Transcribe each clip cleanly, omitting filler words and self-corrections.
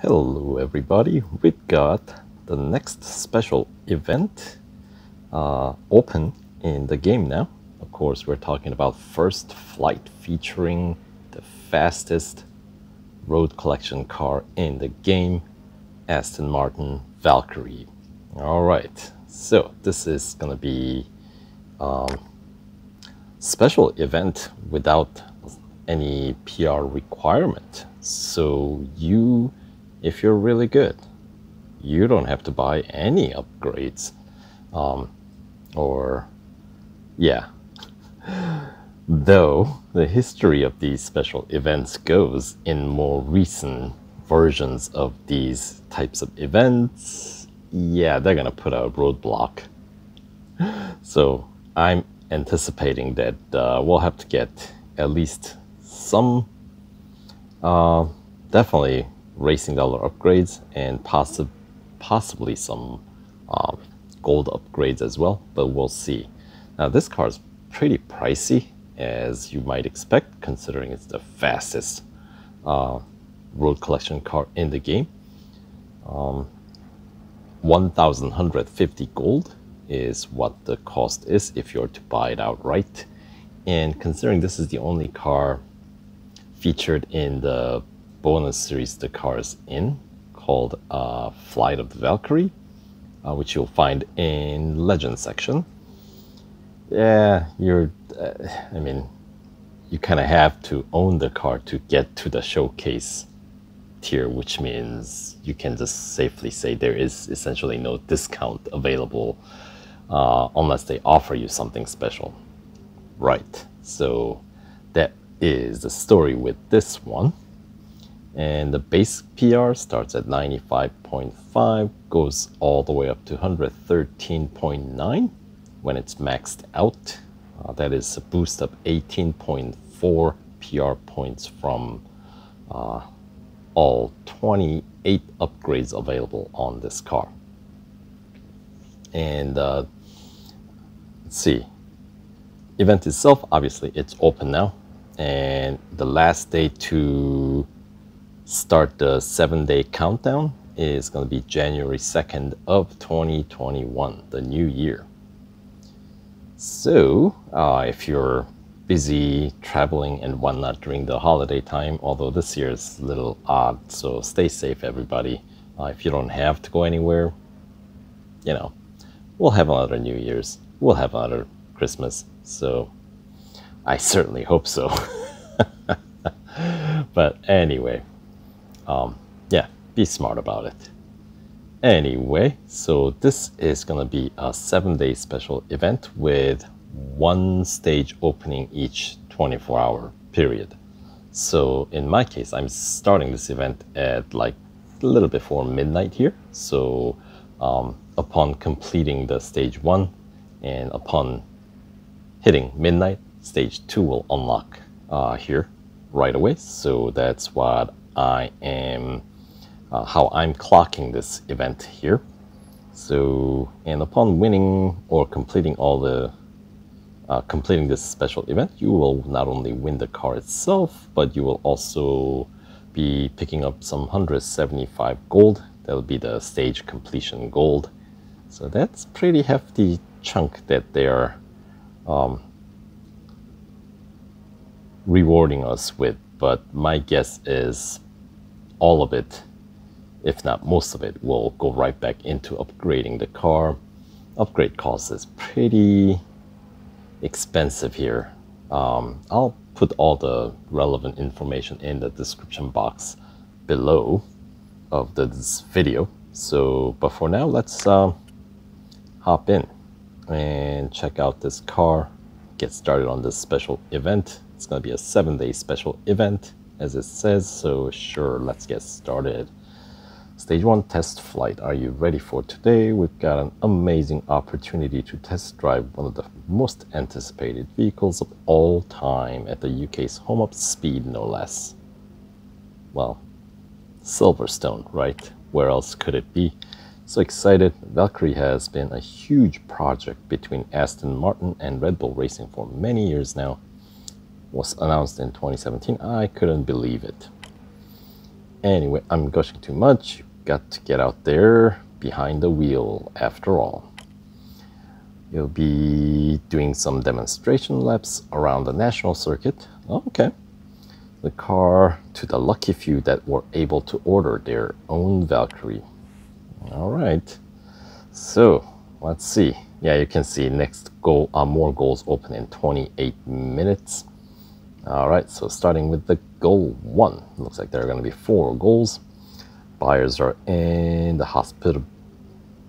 Hello everybody, we've got the next special event open in the game now. Of course, we're talking about First Flight, featuring the fastest road collection car in the game, Aston Martin Valkyrie. Alright, so this is gonna be special event without any PR requirement. So if you're really good, you don't have to buy any upgrades. Though the history of these special events goes, in more recent versions of these types of events, they're gonna put a roadblock. So I'm anticipating that we'll have to get at least some definitely racing dollar upgrades and possibly some gold upgrades as well, but we'll see. Now this car is pretty pricey, as you might expect, considering it's the fastest road collection car in the game. 1,150 gold is what the cost is if you're to buy it outright. And considering this is the only car featured in the bonus series the car is in, called Flight of the Valkyrie, which you'll find in Legend section. I mean, you kind of have to own the car to get to the showcase tier, which means you can just safely say there is essentially no discount available unless they offer you something special. Right, so that is the story with this one. And the base PR starts at 95.5, goes all the way up to 113.9 when it's maxed out. That is a boost up 18.4 PR points from all 28 upgrades available on this car. And let's see, event itself, obviously it's open now, and the last day to start the 7-day countdown is going to be January 2nd of 2021, the new year. So if you're busy traveling and whatnot during the holiday time, although this year is a little odd, so stay safe everybody. If you don't have to go anywhere, we'll have another New Year's, we'll have another Christmas, so I certainly hope so. But anyway, be smart about it. Anyway, so this is going to be a 7-day special event with one stage opening each 24-hour period. So in my case, I'm starting this event at like a little before midnight here. So upon completing the stage 1 and upon hitting midnight, stage 2 will unlock here right away. So that's what I am how I'm clocking this event here. So, and upon winning or completing all the completing this special event, you will not only win the car itself, but you will also be picking up some 175 gold. That'll be the stage completion gold. So that's pretty hefty chunk that they're rewarding us with. But my guess is all of it, if not most of it, will go right back into upgrading the car. Upgrade cost is pretty expensive here. I'll put all the relevant information in the description box below of this video. So, but for now, let's hop in and check out this car, get started on this special event. It's going to be a 7-day special event, as it says, so sure, let's get started. Stage 1 test flight. Are you ready for today? We've got an amazing opportunity to test drive one of the most anticipated vehicles of all time at the UK's home of speed, no less. Well, Silverstone, right? Where else could it be? So excited. Valkyrie has been a huge project between Aston Martin and Red Bull Racing for many years now. Was announced in 2017. I couldn't believe it. Anyway, I'm gushing too much. Got to get out there behind the wheel after all. You'll be doing some demonstration laps around the national circuit. Oh, okay. The car to the lucky few that were able to order their own Valkyrie. All right. So let's see. Yeah, you can see next goal, more goals open in 28 minutes. All right, so starting with the goal 1. Looks like there are going to be 4 goals. Buyers are in the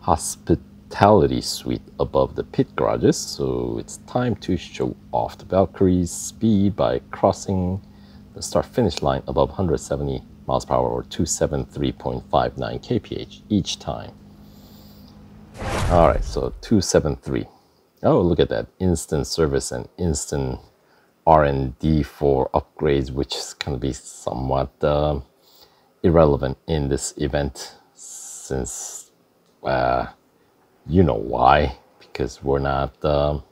hospitality suite above the pit garages, so it's time to show off the Valkyrie's speed by crossing the start-finish line above 170 miles per hour or 273.59 kph each time. All right, so 273. Oh, look at that. Instant service and instant R&D for upgrades, which is going to be somewhat irrelevant in this event, since you know why, because we're not going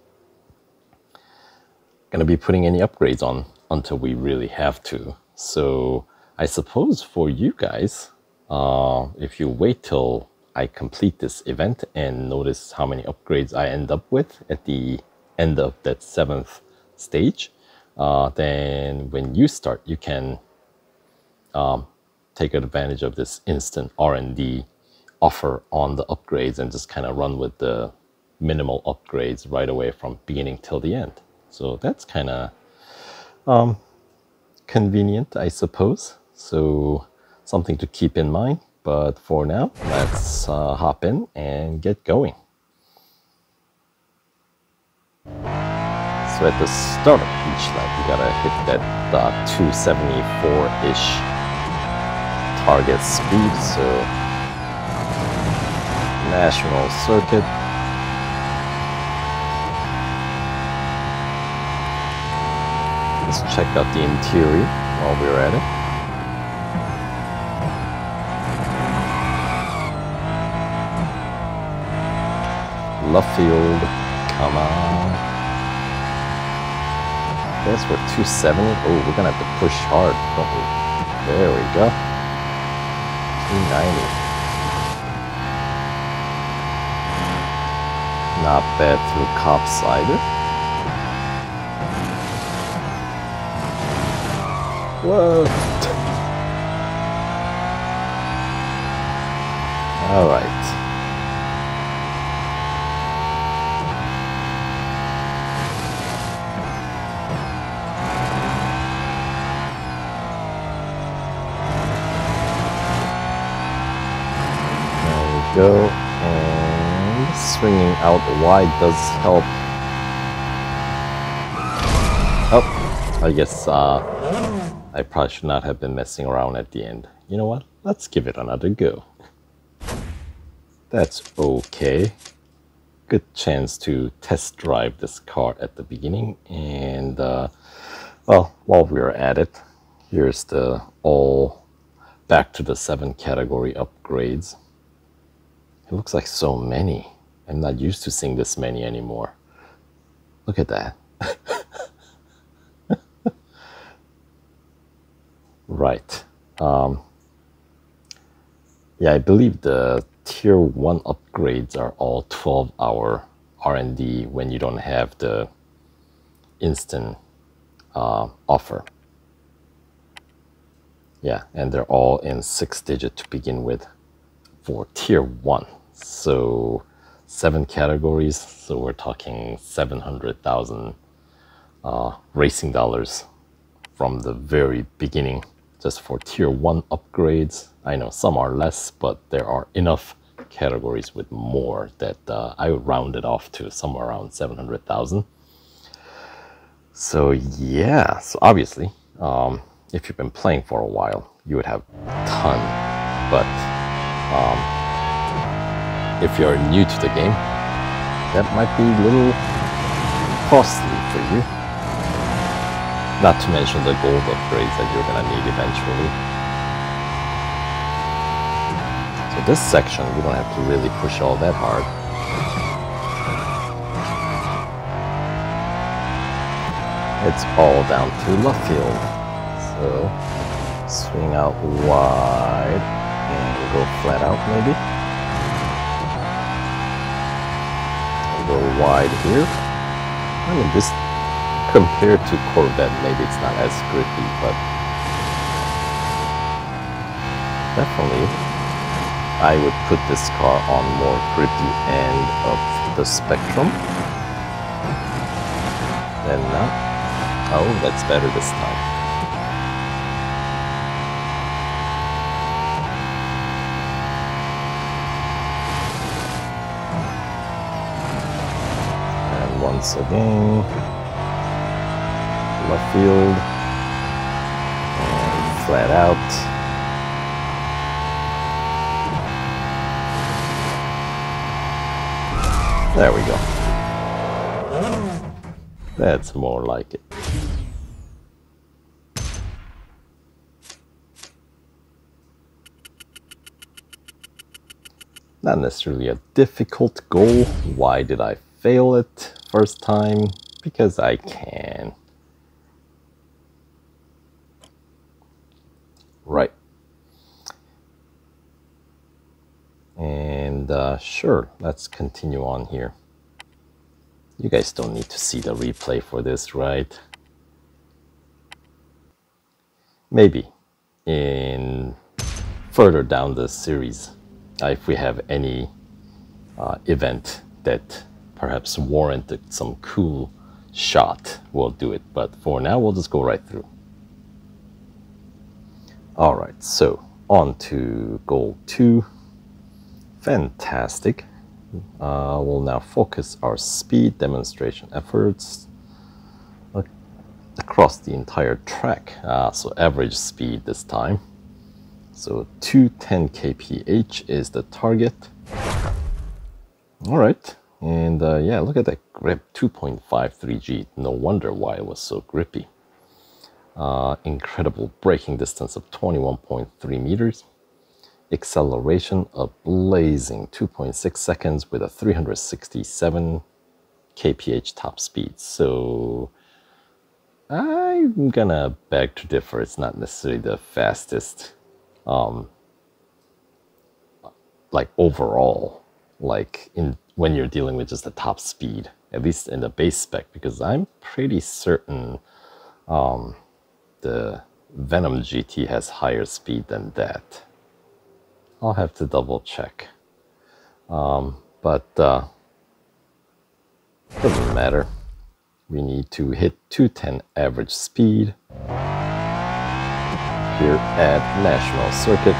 to be putting any upgrades on until we really have to. So I suppose for you guys, if you wait till I complete this event and notice how many upgrades I end up with at the end of that 7th stage, then when you start, you can take advantage of this instant R&D offer on the upgrades and just kind of run with the minimal upgrades right away from beginning till the end. So that's kind of convenient, I suppose. So something to keep in mind. But for now, let's hop in and get going. So at the start of each lap, you gotta hit that 274-ish target speed. So national circuit. Let's check out the interior while we're at it. Luffield, come on. Guess we're 270. Oh, we're gonna have to push hard, don't we? There we go. 290. Not bad through cops either. Whoa. All right. Go, and swinging out wide does help. Oh, I guess I probably should not have been messing around at the end. You know what? Let's give it another go. That's okay. Good chance to test drive this car at the beginning. And well, while we're at it, here's the all back to the 7 category upgrades. It looks like so many. I'm not used to seeing this many anymore. Look at that. Right. Yeah, I believe the tier 1 upgrades are all 12-hour R&D when you don't have the instant offer. Yeah, and they're all in 6-digit to begin with for tier 1. So 7 categories, so we're talking 700,000 racing dollars from the very beginning just for tier 1 upgrades. I know some are less, but there are enough categories with more that I would round it off to somewhere around 700,000. So yeah, so obviously if you've been playing for a while, you would have a ton, but if you're new to the game, that might be a little costly for you. Not to mention the gold upgrades that you're gonna need eventually. So this section, we don't have to really push all that hard. It's all down to Luffield. So Swing out wide and go flat out maybe. Go wide here. I mean, this compared to Corvette, maybe it's not as grippy, but definitely I would put this car on more grippy end of the spectrum than not. Oh, that's better this time. Once again, left field, and flat out. There we go. That's more like it. Not necessarily a difficult goal. Why did I fail it first time? Because I can. Right. And sure, let's continue on here. You guys don't need to see the replay for this, right? Maybe in further down the series, if we have any event that perhaps warranted some cool shot, we'll do it. But for now, we'll just go right through. All right, so on to goal 2. Fantastic. We'll now focus our speed demonstration efforts across the entire track. So average speed this time. So 210 kph is the target. All right. And yeah, look at that grip, 2.53 G. No wonder why it was so grippy. Incredible braking distance of 21.3 meters. Acceleration of blazing 2.6 seconds with a 367 kph top speed. So I'm gonna beg to differ. It's not necessarily the fastest, like overall, like when you're dealing with just the top speed, at least in the base spec, because I'm pretty certain the Venom GT has higher speed than that. I'll have to double check. But doesn't matter. We need to hit 210 average speed here at National Circuit.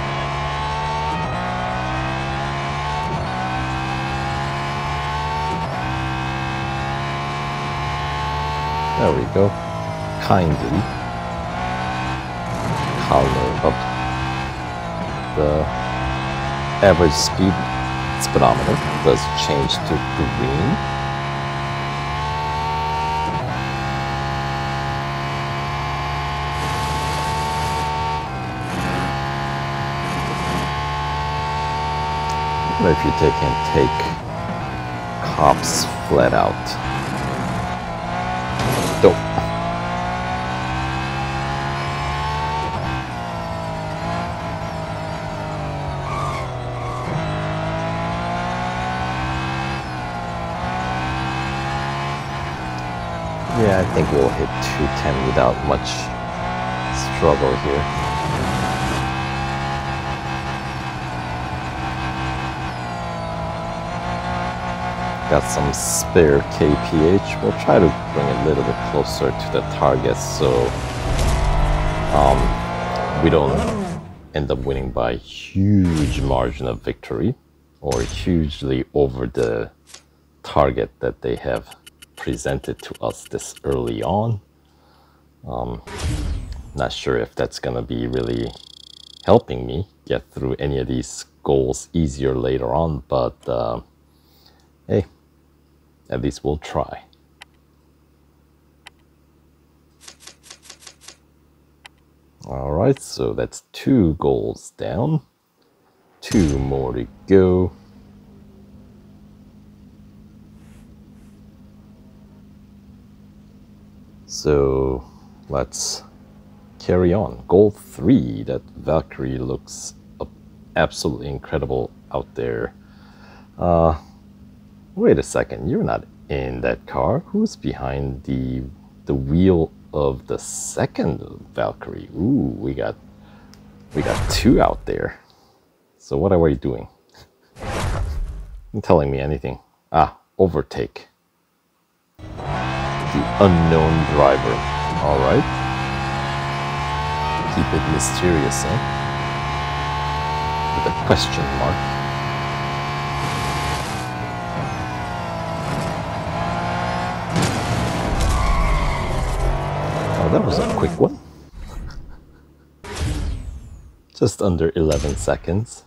There we go. Kindly color up the average speed speedometer does change to green. What if you take cops flat out? Dope. Yeah, I think we'll hit 210 without much struggle here. Got some spare kph. We'll try to bring it a little bit closer to the target so we don't end up winning by huge margin of victory or hugely over the target that they have presented to us this early on. Not sure if that's gonna be really helping me get through any of these goals easier later on, but hey, at least we'll try. All right, so that's 2 goals down, 2 more to go. So let's carry on. Goal 3, that Valkyrie looks absolutely incredible out there. Wait a second, you're not in that car. Who's behind the wheel of the second Valkyrie? Ooh, we got 2 out there. So what are we doing? You're telling me anything. Overtake. The unknown driver. All right. Keep it mysterious, eh? With a question mark. Oh, that was a quick one. Just under 11 seconds.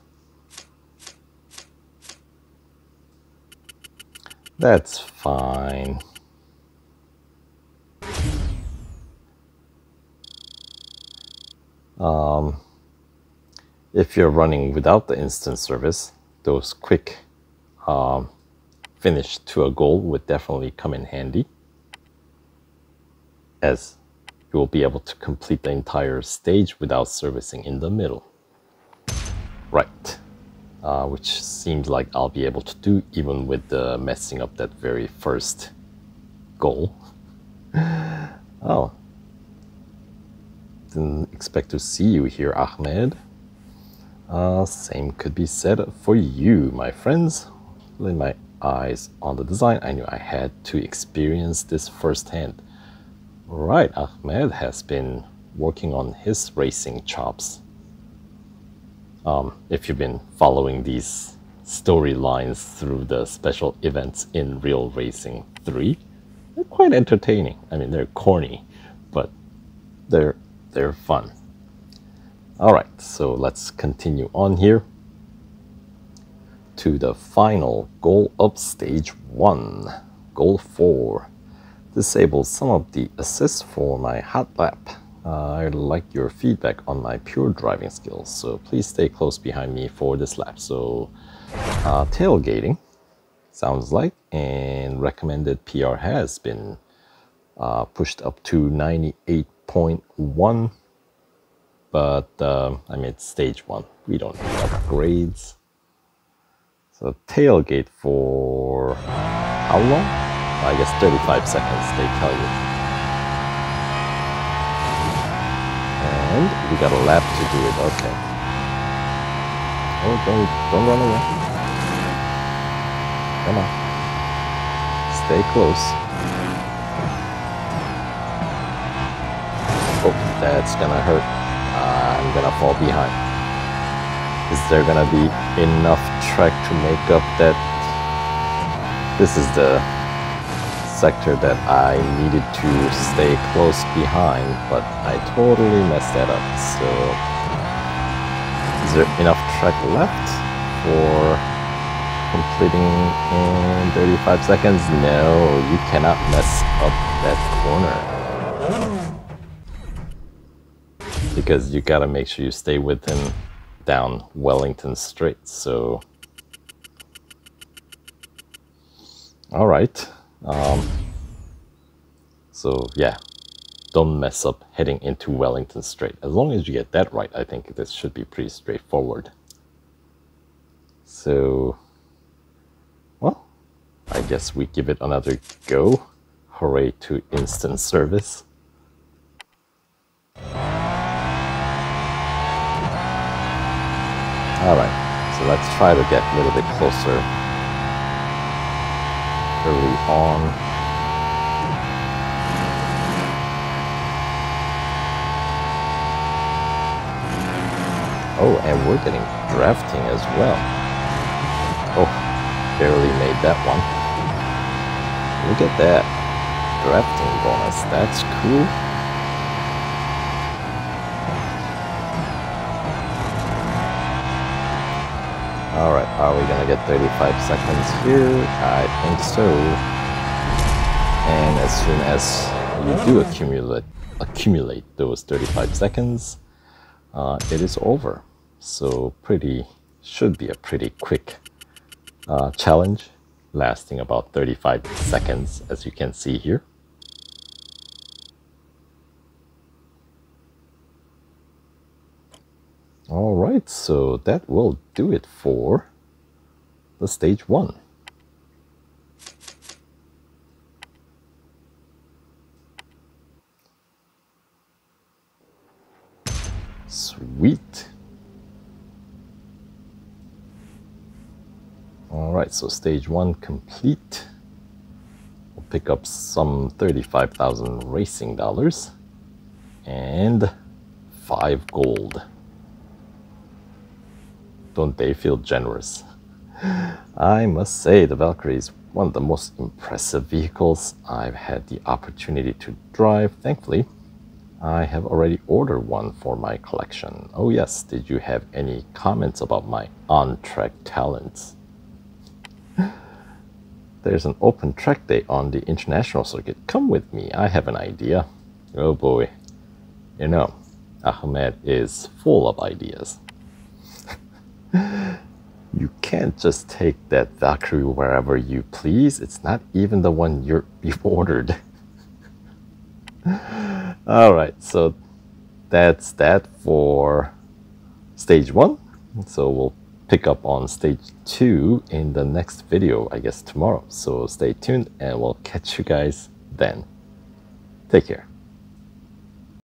That's fine. If you're running without the instant service, those quick finish to a goal would definitely come in handy, as you will be able to complete the entire stage without servicing in the middle. Right. Which seems like I'll be able to do even with the messing up that very first goal. Oh. Didn't expect to see you here, Ahmed. Same could be said for you, my friends. With my eyes on the design, I knew I had to experience this firsthand. Right, Ahmed has been working on his racing chops. If you've been following these storylines through the special events in Real Racing 3, they're quite entertaining. I mean, they're corny, but they're fun. All right, so let's continue on here to the final goal of stage 1. Goal 4. Disable some of the assists for my hot lap. I'd like your feedback on my pure driving skills, so please stay close behind me for this lap. So tailgating sounds like, and recommended PR has been pushed up to 98.1, but I mean, it's stage 1. We don't need upgrades. So tailgate for how long? I guess 35 seconds, they tell you. And we got a lap to do it, okay. Oh, don't run away. Come on. Stay close. Oh, that's gonna hurt. I'm gonna fall behind. Is there gonna be enough track to make up that? This is the sector that I needed to stay close behind, but I totally messed that up. So is there enough track left for completing in 35 seconds? No, you cannot mess up that corner, because you gotta make sure you stay within down Wellington Straight. So all right. So yeah, don't mess up heading into Wellington Straight. As long as you get that right, I think this should be pretty straightforward. So, well, I guess we give it another go. Hooray to instant service. All right, so let's try to get a little bit closer early on. Oh, and we're getting drafting as well. Oh, barely made that one. Look at that. Drafting bonus, that's cool. Alright, are we gonna get 35 seconds here? I think so. And as soon as you do accumulate those 35 seconds, it is over. So should be a pretty quick challenge, lasting about 35 seconds, as you can see here. All right, so that will do it for the stage 1. Sweet. All right, so stage 1 complete. We'll pick up some 35,000 racing dollars and 5 gold. Don't they feel generous? I must say the Valkyrie is one of the most impressive vehicles I've had the opportunity to drive. Thankfully, I have already ordered one for my collection. Oh yes, did you have any comments about my on-track talents? There's an open track day on the international circuit. Come with me, I have an idea. Oh boy. You know, Ahmed is full of ideas. You can't just take that Valkyrie wherever you please. It's not even the one you've ordered. Alright, so that's that for stage 1. So we'll pick up on stage 2 in the next video, I guess tomorrow. So stay tuned and we'll catch you guys then. Take care.